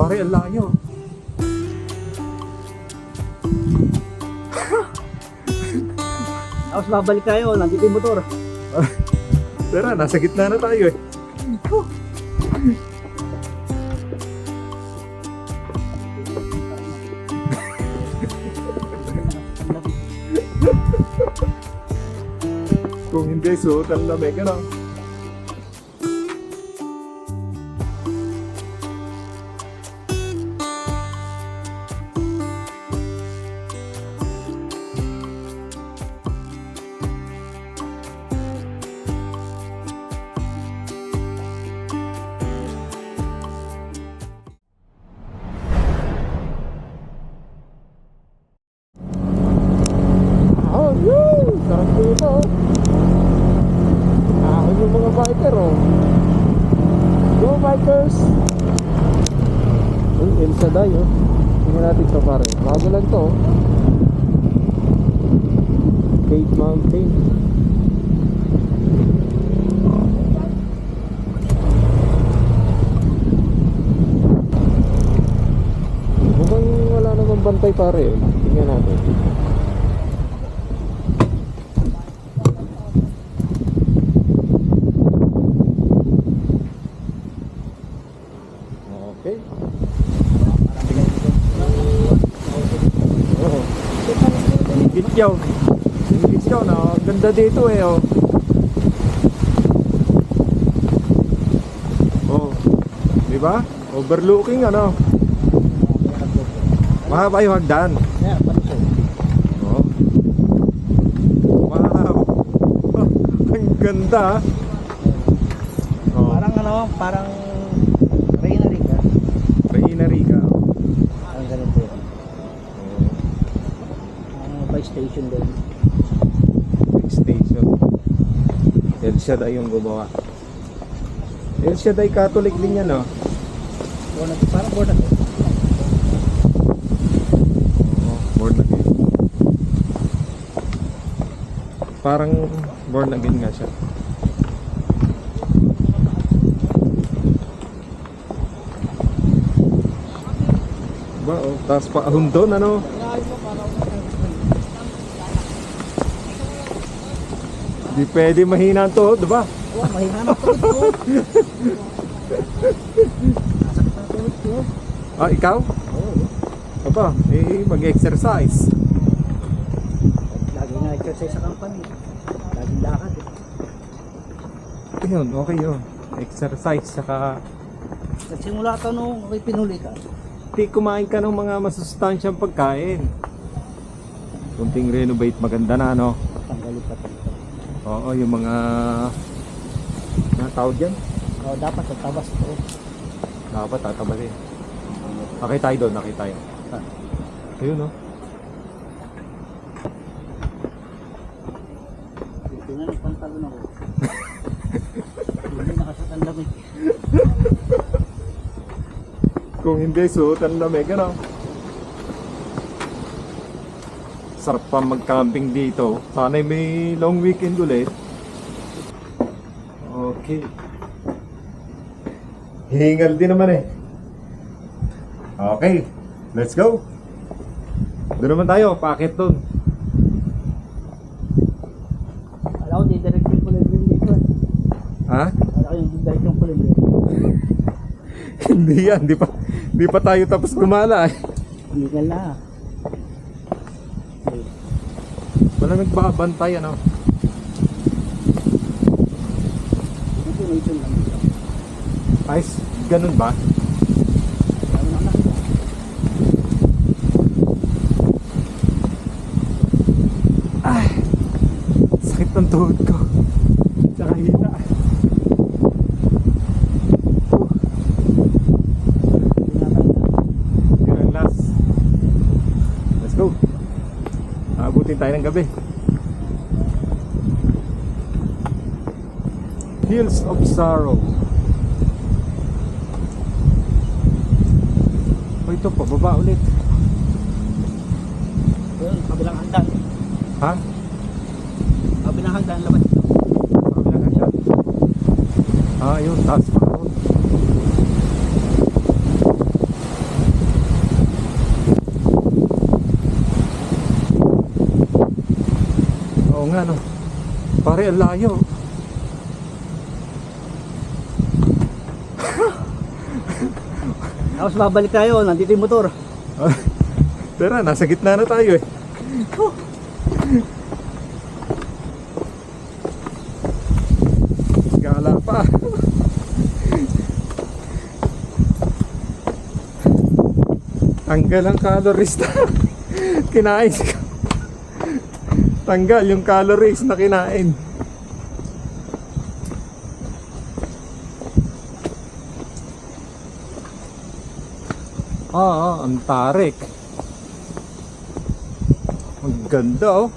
pare, ang layo. Tapos babalik tayo, nandito yung motor. Tara, nasa gitna na tayo eh. Kung hindi, suot ang lamig, ano? Oh, yun! Sarap dito. Ako yung mga biker, oh. Go, bikers! Uy, El Shaddai, oh. Tingnan natin ito, pare. Bago lang to, oh. Cave Mountain. Mukhang wala namang bantay, pare, eh. Tingnan natin. Okay. Oo. Gityaw. Gityaw na. Ganda dito eh, oh. Oh. Di ba? Overlooking ano. Mahaba yung hagdan. Yeah, palusot. Oh. Wow. Ang ganda. Oh. Parang ano, parang Reyna Rica. Reyna Rica. Parang ganito yun. By station din. Station. El Shaddai yung gumawa. El Shaddai Catholic din yan, oh. Parang born again. Oh, born again. Parang born again nga siya. Ba, oh, taas pa hundon, ano? Di pwede mahina to, di ba? Oh, mahina na tulog ko. Nasakit na tulog ko. Ah, ikaw? Oo. Aba, mag-exercise. Lagi nga exercise sa company. Laging lakad eh. Yun, okay yun. Exercise, saka Sa simula ka nung okay pinuli ka. di kumain ka ng mga masustansyang pagkain. Kunting renovate, maganda na, no? Tanggalin pa ito. Oo, yung mga tawag dyan. Oh, dapat sa tabas ito. Dapat tatabalin. Nakita tayo doon, nakita tayo. Ayun, no? Tingnan ang pantalon ako. Hindi nakasat ang lamig. Kung hindi, suot ang lamig, ano? Sarap pa mag-camping dito. Sana'y may long weekend ulit. Okay. Hingal din naman eh. Okay, let's go. Doon naman tayo, paakit doon. Alam ko, di direct yung kulay green dito eh. Ha? Alam ko yung direct yung kulay green. Hindi yan, di pa tayo tapos gumala eh. Illegal na. Okay. Wala nagbabantay, ano? Ito na ito lang. Ayos, ganun ba? Alam na. Ay, sakit ng tuhod ko. Tsaka hita. Yun ang last. Let's go. Abutin tayo ng gabi. Hills of Sorrow. O ito, pababa ulit. Yun, kabilang hagdan. Ha? Kabilang hagdan, labas ito. Kabilang hagdan. Ah, yun, taas pa ako. Oo nga no. Pare ang layo. Tapos babalik tayo, nandito yung motor. Tara, nasa gitna na tayo eh. Gala pa. Tanggal ang calories na kinain ko. Tanggal yung calories na kinain. Ang tarik. Ang ganda oh.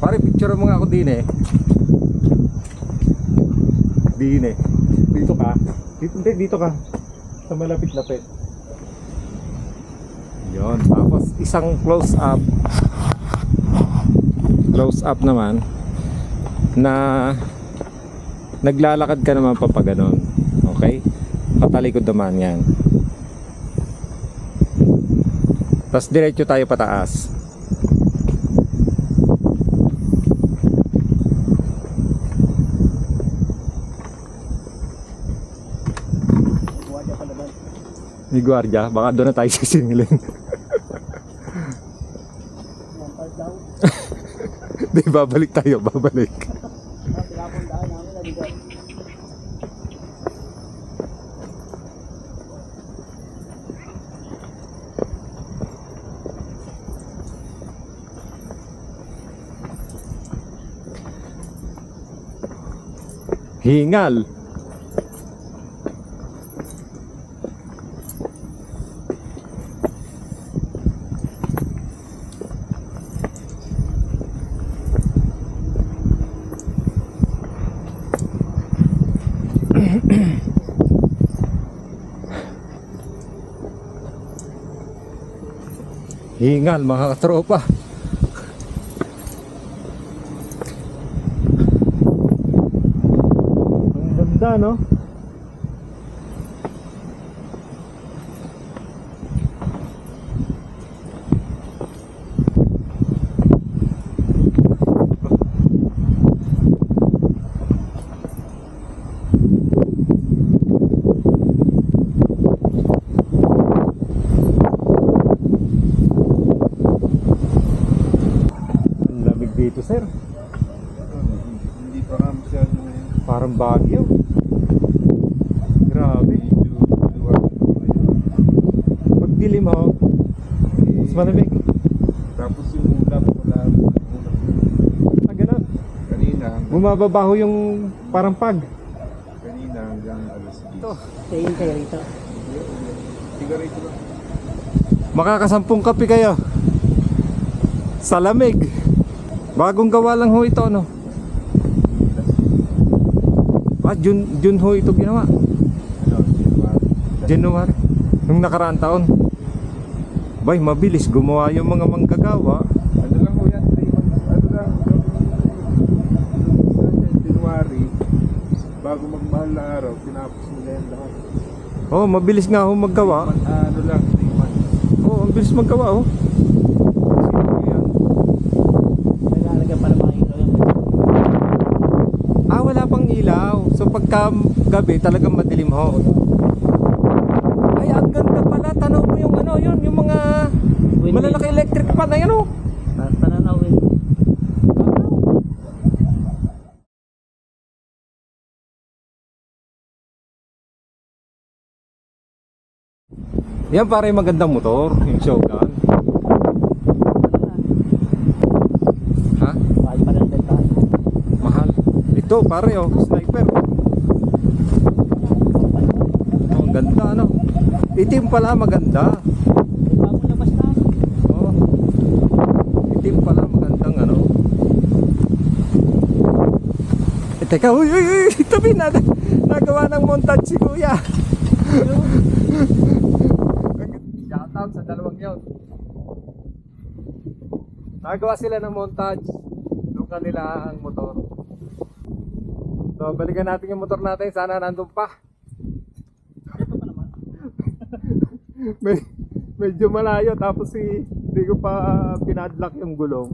Pare, picture mo nga ako din eh. Din eh. Dito ka. Dito ka. Sa malapit-lapit. Yon, tapos isang close up. Close up naman na naglalakad ka naman papaganon. Okay? Patalikod naman yan. Tapos diretso tayo pataas. Buwadya pa naman. May gwardiya, baka doon na tayo sisingilin. Mampal daw. Di, babalik tayo, babalik. Tinapon daan namin, naligaw. Hingal. Hingal mga katropa. Ang ganda no? Dito sir, Hindi pa nga masyado ngayon. parang Baguio. Grabe. Pag dilim ho, mas malamig. Tapos yung ulap wala. Ganun. Kanina, Bumababaho yung parang pag. kanina hanggang alas 10. Ito. Tingin kayo rito. Sigarito lang. Makakasampung kape kayo. Sa lamig. Bagong gawa lang ho ito no. June ho ito ginawa. January. Nung nakaraang taon. Bay, mabilis gumawa yung mga manggagawa. Ano lang ho yan? 3 months. Ano lang? January. Bago magmahal na araw, tinapos nila yan lahat. Oh, mabilis nga ho maggawa. Ano lang, 3 months. Oh, mabilis maggawa oh. Naglalagyan pa ng mga ilaw yan. Wala pang ilaw. So pagka gabi talagang madilim ho. Ay, ang ganda pala. Tanaw mo yung ano, yun, yung mga Windmill. malalaki electric pan na yan oh. Pananaw eh. Yan pare, magandang motor, yung Shogun. Ha? Mahal pa ng bentahan. Mahal. Ito pare oh, sniper. Oh, ang ganda ano. Itim pala maganda. Bago labas na. Oh. Itim pala magandang ano. Teka, uy, tabi na. Nagawa ng montage si kuya. Shoutout sa dalawang yun. Nagawa sila ng montage nung kanilang motor. So balikan natin yung motor natin. Sana nandun pa. Ito pa naman. Medyo malayo. Tapos hindi ko pa pinadlock yung gulong.